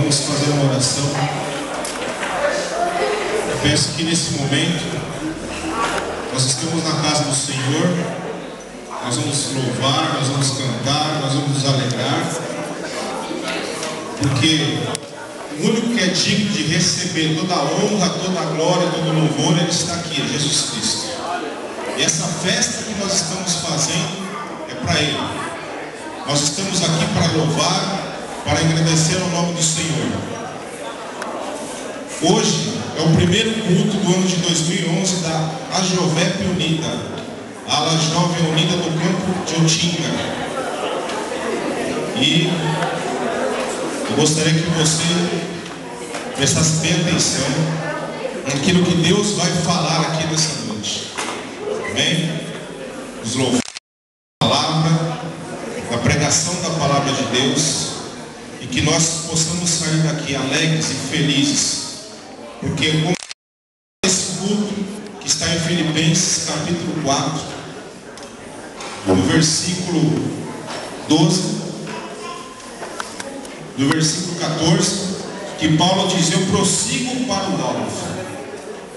Vamos fazer uma oração. Eu penso que nesse momento nós estamos na casa do Senhor, nós vamos louvar, nós vamos cantar, nós vamos nos alegrar, porque o único que é digno de receber toda a honra, toda a glória, todo o louvor, Ele está aqui, é Jesus Cristo. E essa festa que nós estamos fazendo é para Ele. Nós estamos aqui para louvar, para agradecer ao nome do Senhor. Hoje é o primeiro culto do ano de 2011 da AJOVEP Unida, a Ala Jovem Unida do Campo de Utinga. E eu gostaria que você prestasse bem atenção naquilo que Deus vai falar aqui nessa noite. Amém? Os louvores da palavra, a pregação da palavra de Deus, e que nós possamos sair daqui alegres e felizes, porque como esse culto que está em Filipenses capítulo 4, no versículo 12, do versículo 14, que Paulo diz: eu prossigo para o alvo,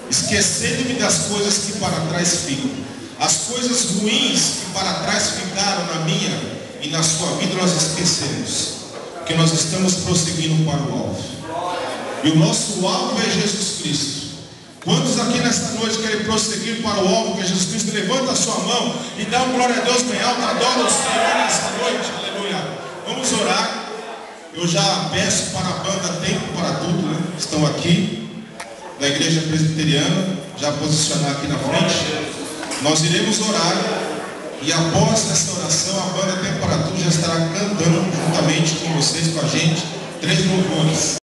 esquecendo-me das coisas que para trás ficam. As coisas ruins que para trás ficaram na minha e na sua vida nós esquecemos, porque nós estamos prosseguindo para o alvo. E o nosso alvo é Jesus Cristo. Quantos aqui nesta noite querem prosseguir para o alvo que é Jesus Cristo? Levanta a sua mão e dá um glória a Deus bem alto, adora o Senhor nessa noite, aleluia. Vamos orar. Eu já peço para a banda Tempo para Tudo, né? Estão aqui, da Igreja Presbiteriana, já posicionar aqui na frente. Nós iremos orar, e após essa oração, a banda Tempo para Tudo já estará cantando juntamente com vocês, com a gente, 3 louvores.